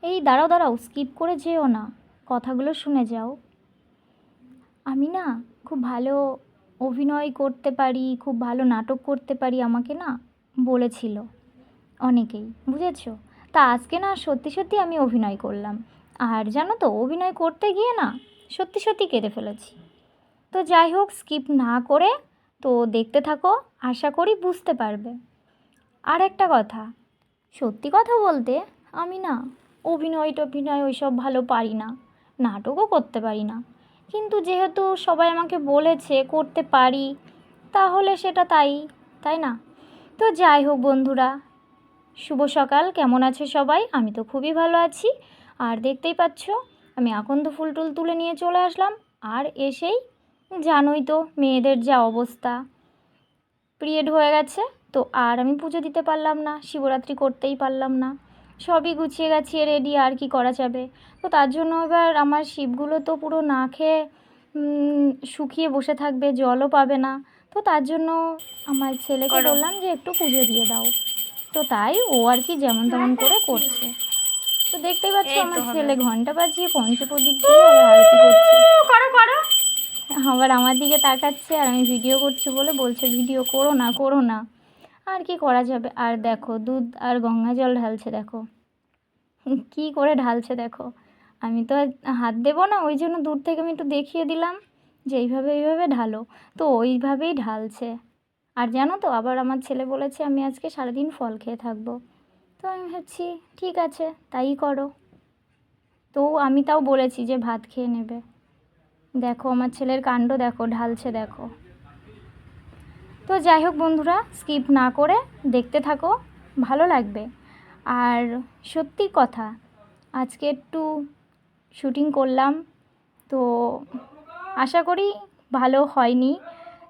এই দাঁড়াও দাঁড়াও, স্কিপ করে যেও না, কথাগুলো শুনে যাও। আমি না খুব ভালো অভিনয় করতে পারি, খুব ভালো নাটক করতে পারি, আমাকে না বলেছিল অনেকেই, বুঝেছো? তা আজকে না সত্যি সত্যি আমি অভিনয় করলাম। আর জানো তো, অভিনয় করতে গিয়ে না সত্যি সত্যি কেঁদে ফেলেছি। তো যাই হোক, স্কিপ না করে তো দেখতে থাকো, আশা করি বুঝতে পারবে। আর একটা কথা, সত্যি কথা বলতে আমি না অভিনয় ওইসব ভালো পারি না, নাটকও করতে পারি না। কিন্তু যেহেতু সবাই আমাকে বলেছে করতে পারি, তাহলে সেটা তাই না? তো যাই হোক বন্ধুরা, শুভ সকাল, কেমন আছে সবাই? আমি তো খুবই ভালো আছি। আর দেখতেই পাচ্ছ, আমি আকন্দ ফুল টুল তুলে নিয়ে চলে আসলাম। আর এসেই জানোই তো মেয়েদের যা অবস্থা, পিরিয়ড হয়ে গেছে। তো আর আমি পুজো দিতে পারলাম না, শিবরাত্রি করতেই পারলাম না। সবই গুছিয়ে গাছিয়ে রেডি, আর কি করা যাবে। তো তার জন্য এবার আমার শিবগুলো তো পুরো না খেয়ে শুকিয়ে বসে থাকবে, জলও পাবে না। তো তার জন্য আমার ছেলেকে বললাম যে একটু পুজো দিয়ে দাও। তো তাই ও আর কি যেমন তেমন করে করছে। তো দেখতেই পাচ্ছ আমার ছেলে ঘন্টা বাজিয়ে পঞ্চপ্রদীপ দিয়ে আবার আরতি করছে। আবার আমার দিকে তাকাচ্ছে, আর আমি ভিডিও করছি বলে বলছে ভিডিও করো না। আর কি করা যাবে। আর দেখো দুধ আর গঙ্গা জল ঢালছে, দেখো কি করে ঢালছে দেখো। আমি তো আর হাত দেবো না, ওই জন্য দূর থেকে আমি একটু দেখিয়ে দিলাম যে এইভাবে ঢালো। তো ওইভাবেই ঢালছে। আর জানো তো, আবার আমার ছেলে বলেছে আমি আজকে সারাদিন ফল খেয়ে থাকবো। তো আমি ভাবছি ঠিক আছে, তাই করো। তো আমি তাও বলেছি যে ভাত খেয়ে নেবে। দেখো আমার ছেলের কাণ্ড দেখো, ঢালছে দেখো। তো যাই হোক বন্ধুরা, স্কিপ না করে দেখতে থাকো, ভালো লাগবে। আর সত্যি কথা, আজকে একটু শুটিং করলাম, তো আশা করি ভালো হয়নি।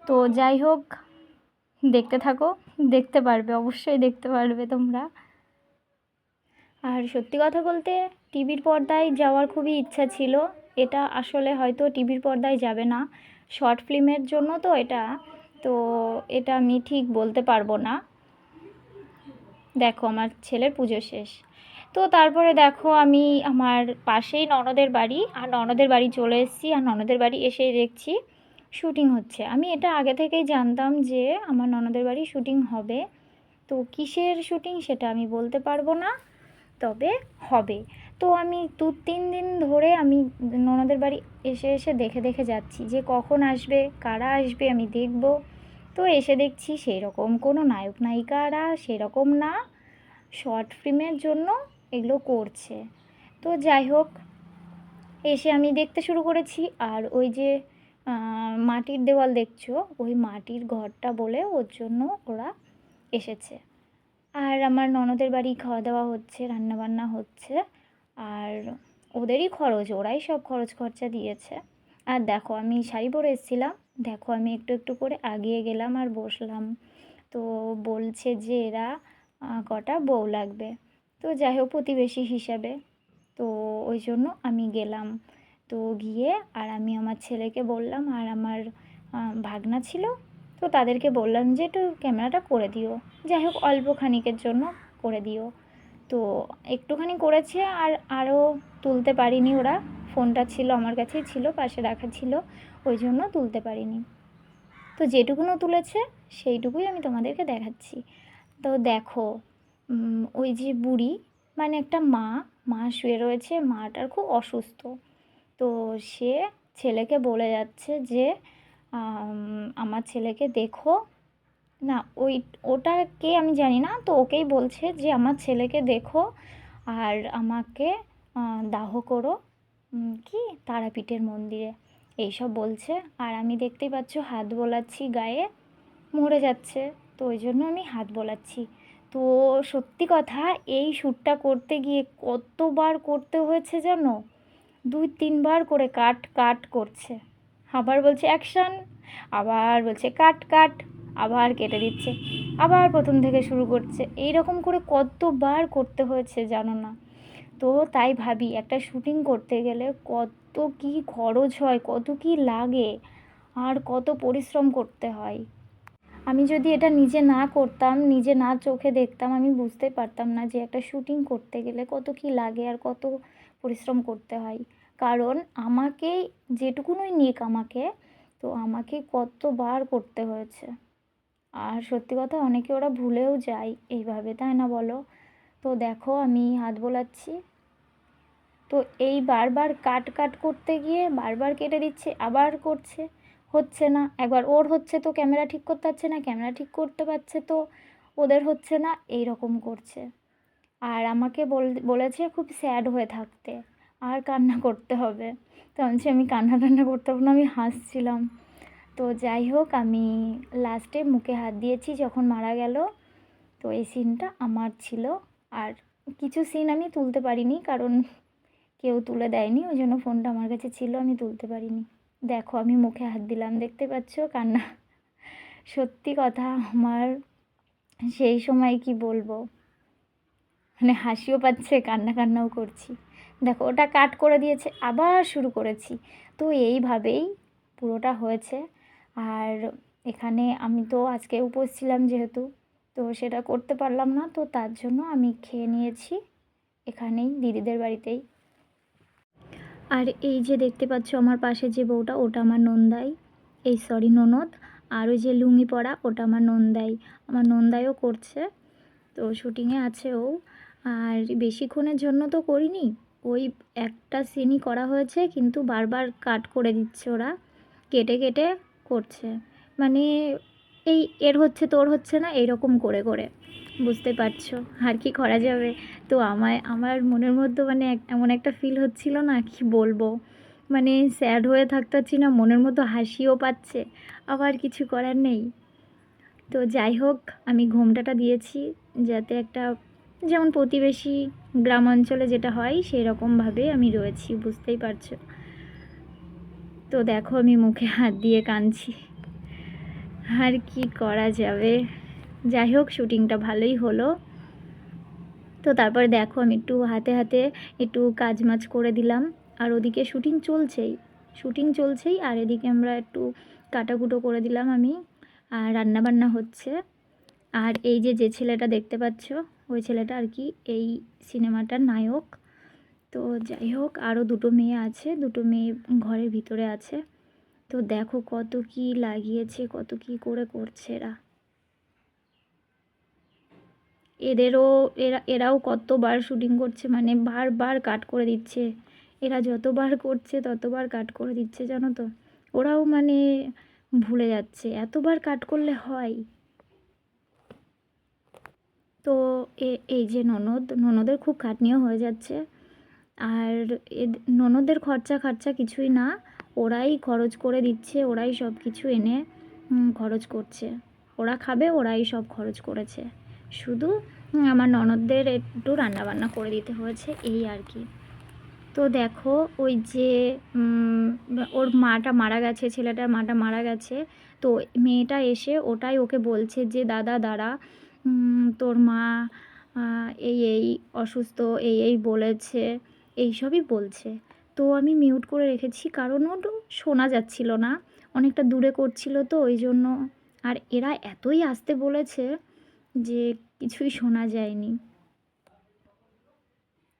তো যাই হোক, দেখতে থাকো, দেখতে পারবে, অবশ্যই দেখতে পারবে তোমরা। আর সত্যি কথা বলতে টিভির পর্দায় যাওয়ার খুবই ইচ্ছা ছিল। এটা আসলে হয়তো টিভির পর্দায় যাবে না, শর্ট ফিল্মের জন্য তো এটা। তো এটা আমি ঠিক বলতে পারবো না। দেখো আমার ছেলের পুজো শেষ। তো তারপরে দেখো আমি আমার পাশেই ননদের বাড়ি, আর ননদের বাড়ি চলে এসেছি। আর ননদের বাড়ি এসেই দেখছি শুটিং হচ্ছে। আমি এটা আগে থেকেই জানতাম যে আমার ননদের বাড়ি শুটিং হবে। তো কিসের শুটিং সেটা আমি বলতে পারবো না, তবে হবে। তো আমি 2-3 দিন ধরে আমি ননদের বাড়ি এসে দেখে যাচ্ছি যে কখন আসবে, কারা আসবে, আমি দেখব। তো এসে দেখছি সেই রকম কোনো নায়ক নায়িকারা সেরকম না, শর্ট ফিল্মের জন্য এগুলো করছে। তো যাই হোক, এসে আমি দেখতে শুরু করেছি। আর ওই যে মাটির দেওয়াল দেখছো, ওই মাটির ঘরটা বলে ওর জন্য ওরা এসেছে। আর আমার ননদের বাড়ি খাওয়া দাওয়া হচ্ছে, রান্নাবান্না হচ্ছে। আর ওদেরই খরচ, ওরাই সব খরচ খরচা দিয়েছে। আর দেখো আমি শাড়ি পরে এসেছিলাম, দেখো আমি একটু একটু করে আগিয়ে গেলাম আর বসলাম। তো বলছে যে এরা কটা বউ লাগবে। তো যাই হোক, প্রতিবেশী হিসাবে তো ওই জন্য আমি গেলাম। তো গিয়ে আর আমি আমার ছেলেকে বললাম, আর আমার ভাগনা ছিল, তো তাদেরকে বললাম যে একটু ক্যামেরাটা করে দিও, যাই হোক অল্প খানিকের জন্য করে দিও। তো একটুখানি করেছে, আর আরও তুলতে পারিনি। ওরা ফোনটা ছিল আমার কাছেই ছিল, পাশে রাখা ছিল, ওই জন্য তুলতে পারিনি। তো যেটুকুনও তুলেছে সেইটুকুই আমি তোমাদেরকে দেখাচ্ছি। তো দেখো ওই যে বুড়ি, মানে একটা মা শুয়ে রয়েছে, মাটার খুব অসুস্থ। তো সে ছেলেকে বলে যাচ্ছে যে আমার ছেলেকে দেখো না, ওটা কে আমি জানি না। তো ওকেই বলছে যে আমার ছেলেকে দেখো আর আমাকে দাহ করো কি তারাপীঠের মন্দিরে, এইসব বলছে। আর আমি দেখতেই পাচ্ছ হাত বোলাচ্ছি, গায়ে মরে যাচ্ছে, তো ওই জন্য আমি হাত বোলাচ্ছি। তো সত্যি কথা, এই শ্যুটটা করতে গিয়ে কতবার করতে হয়েছে জানো, 2-3 বার করে কাট করছে। আবার বলছে অ্যাকশান, আবার বলছে কাট, আবার কেটে দিচ্ছে, আবার প্রথম থেকে শুরু করছে। এই রকম করে কতবার করতে হয়েছে জানো না। তো তাই ভাবি একটা শুটিং করতে গেলে কত কি খরচ হয়, কত কি লাগে, আর কত পরিশ্রম করতে হয়। আমি যদি এটা নিজে না করতাম, নিজে না চোখে দেখতাম, আমি বুঝতে পারতাম না যে একটা শ্যুটিং করতে গেলে কত কী লাগে আর কত পরিশ্রম করতে হয়। কারণ আমাকে যেটুকুনই নিক আমাকে, তো আমাকে কতবার করতে হয়েছে। আর সত্যি কথা অনেকে ওরা ভুলেও যায় এইভাবে, তাই না বলো? তো দেখো আমি হাত বোলাচ্ছি, তো এই বারবার কাট করতে গিয়ে বারবার কেটে দিচ্ছে, আবার করছে, হচ্ছে না। একবার ওর হচ্ছে তো ক্যামেরা ঠিক করতে পারছে না, ক্যামেরা ঠিক করতে পারছে তো ওদের হচ্ছে না, এই রকম করছে। আর আমাকে বলেছে খুব স্যাড হয়ে থাকতে আর কান্না করতে হবে। তো আমি কান্না টান্না করতে পারবো না, আমি হাসছিলাম। তো যাই হোক আমি লাস্টে মুখে হাত দিয়েছি যখন মারা গেল। তো এই সিনটা আমার ছিল। আর কিছু সিন আমি তুলতে পারিনি, কারণ কেউ তুলে দেয়নি, ওই জন্য ফোনটা আমার কাছে ছিল, আমি তুলতে পারিনি। দেখো আমি মুখে হাত দিলাম, দেখতে পাচ্ছ কান্না। সত্যি কথা আমার সেই সময় কি বলবো, মানে হাসিও পাচ্ছে, কান্নাও করছি। দেখো ওটা কাট করে দিয়েছে, আবার শুরু করেছি। তো এইভাবেই পুরোটা হয়েছে। আর এখানে আমি তো আজকে উপোস ছিলাম যেহেতু, তো সেটা করতে পারলাম না, তো তার জন্য আমি খেয়ে নিয়েছি এখানেই দিদিদের বাড়িতেই। আর এই যে দেখতে পাচ্ছ আমার পাশে যে বউটা, ওটা আমার নন্দাই, ননদ। আর ওই যে লুঙ্গি পরা, ওটা আমার নন্দাই। আমার নন্দাইও করছে, তো শুটিংয়ে আছে ও। আর বেশিক্ষণের জন্য তো করিনি, ওই একটা সিনই করা হয়েছে, কিন্তু বারবার কাট করে দিচ্ছে ওরা, কেটে করছে। মানে এই এর হচ্ছে তোর হচ্ছে না, এইরকম করে বুঝতে পারছো আর কি করা যাবে। তো আমার মনের মধ্যে মানে এমন একটা ফিল হচ্ছিল না, কি বলবো, মানে স্যাড হয়ে থাকতে পারছি না, মনের মধ্যে হাসিও পাচ্ছে, আবার কিছু করার নেই। তো যাই হোক আমি ঘোমটাটা দিয়েছি যাতে একটা, যেমন প্রতিবেশী গ্রাম অঞ্চলে যেটা হয় সেই রকমভাবে আমি রয়েছি, বুঝতেই পারছো। তো দেখো আমি মুখে হাত দিয়ে কাঁদছি, আর কি করা যাবে। যাই হোক শুটিংটা ভালোই হলো। তো তারপর দেখো আমি একটু হাতে একটু কাজ করে দিলাম। আর ওদিকে শুটিং চলছেই আর এদিকে আমরা একটু কাটাকুটো করে দিলাম আমি। আর রান্নাবান্না হচ্ছে। আর এই যে ছেলেটা দেখতে পাচ্ছ, ওই ছেলেটা আর কি এই সিনেমাটার নায়ক। তো যাই হোক আরও দুটো মেয়ে আছে, দুটো মেয়ে ঘরের ভিতরে আছে। তো দেখো কত কি লাগিয়েছে, কত কি করছে এরা। এরাও কতবার শুটিং করছে, মানে বারবার কাট করে দিচ্ছে। এরা যতবার করছে ততবার কাট করে দিচ্ছে, জানো তো। ওরাও মানে ভুলে যাচ্ছে, এতবার কাট করলে হয়। তো এই যে ননদের খুব খাটনিও হয়ে যাচ্ছে। আর ননদের খরচা কিছুই না, ওরাই খরচ করে দিচ্ছে, ওরাই সব কিছু এনে খরচ করছে। ওরা খাবে, ওরাই সব খরচ করেছে। শুধু আমার ননদদের একটু রান্নাবান্না করে দিতে হয়েছে, এই আর কি। তো দেখো ওই যে ওর মাটা মারা গেছে, ছেলেটার মাটা মারা গেছে। তো মেয়েটা এসে ওটাই ওকে বলছে যে দাদা দাঁড়া, তোর মা এই অসুস্থ, এই বলেছে, এইসবই বলছে। তো আমি মিউট করে রেখেছি, কারণ ওটা শোনা যাচ্ছিল না, অনেকটা দূরে করছিল তো ওই জন্য। আর এরা এতই আস্তে বলেছে যে কিছুই শোনা যায়নি।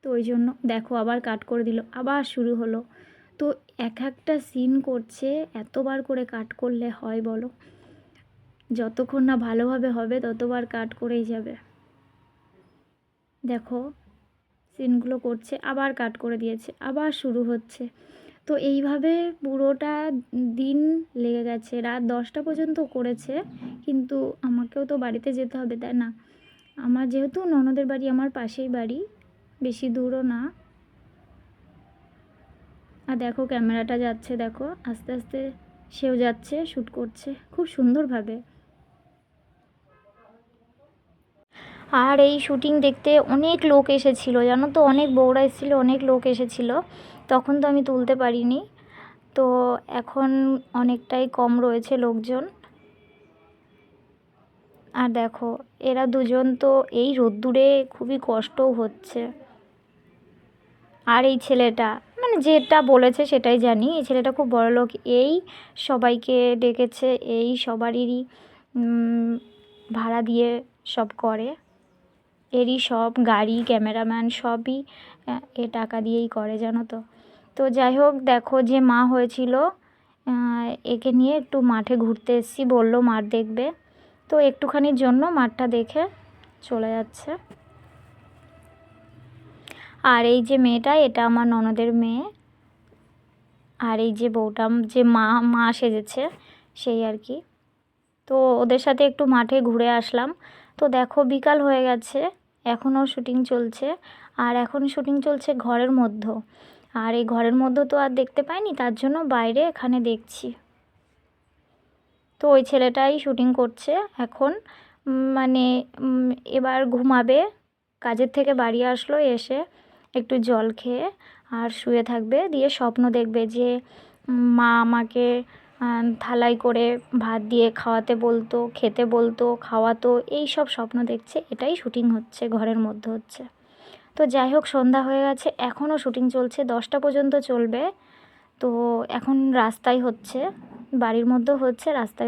তো ওই জন্য দেখো আবার কাট করে দিল, আবার শুরু হলো। তো একটা সিন করছে, এতবার করে কাট করলে হয় বলো? যতক্ষণ না ভালোভাবে হবে ততবার কাট করেই যাবে। দেখো সিনগুলো করছে, আবার কাট করে দিয়েছে, আবার শুরু হচ্ছে। তো এইভাবে পুরোটা দিন লেগে গেছে, রাত 10টা পর্যন্ত করেছে। কিন্তু আমাকেও তো বাড়িতে যেতে হবে, তাই না? আমার যেহেতু ননদের বাড়ি আমার পাশেই বাড়ি, বেশি দূরও না। আর দেখো ক্যামেরাটা যাচ্ছে, দেখো আস্তে আস্তে সেও যাচ্ছে, শ্যুট করছে খুব সুন্দরভাবে। আর এই শ্যুটিং দেখতে অনেক লোক এসেছিলো, জানো তো, অনেক বউরা এসেছিলো, অনেক লোক এসেছিলো। তখন তো আমি তুলতে পারিনি, তো এখন অনেকটাই কম রয়েছে লোকজন। আর দেখো এরা দুজন তো এই রোদ্দুরে খুবই কষ্টও হচ্ছে। আর এই ছেলেটা, মানে যেটা বলেছে সেটাই জানি, এই ছেলেটা খুব বড়লোক, এই সবাইকে ডেকেছে, এই সবারই ভাড়া দিয়ে সব করে, এরই সব গাড়ি ক্যামেরাম্যান সবই এ টাকা দিয়েই করে, জানো তো। তো যাই হোক, দেখো যে মা হয়েছিল, একে নিয়ে একটু মাঠে ঘুরতে এসেছি, বললো মাঠ দেখবে, তো একটুখানির জন্য মাঠটা দেখে চলে যাচ্ছে। আর এই যে মেয়েটা, এটা আমার ননদের মেয়ে, আর এই যে বউটা যে মা সেজেছে সেই আর কি। তো ওদের সাথে একটু মাঠে ঘুরে আসলাম। তো দেখো বিকাল হয়ে গেছে, এখনও শুটিং চলছে, আর এখন শুটিং চলছে ঘরের মধ্যে। আর এই ঘরের মধ্যে তো আর দেখতে পাইনি, তার জন্য বাইরে এখানে দেখছি। তো ওই ছেলেটাই শুটিং করছে এখন, মানে এবার ঘুমাবে, কাজের থেকে বাড়ি আসলো, এসে একটু জল খেয়ে আর শুয়ে থাকবে, দিয়ে স্বপ্ন দেখবে যে মা আমাকে থালায় করে ভাত দিয়ে খাওয়াতে বলতো, খেতে বলতো, খাওয়াতো, এই সব স্বপ্ন দেখছে। এটাই শুটিং হচ্ছে, ঘরের মধ্যে হচ্ছে। তো যাই হোক, সন্ধ্যা হয়ে গেছে, এখনও শুটিং চলছে, 10টা পর্যন্ত চলবে। তো এখন রাস্তায় হচ্ছে, বাড়ির মধ্যেও হচ্ছে, রাস্তায়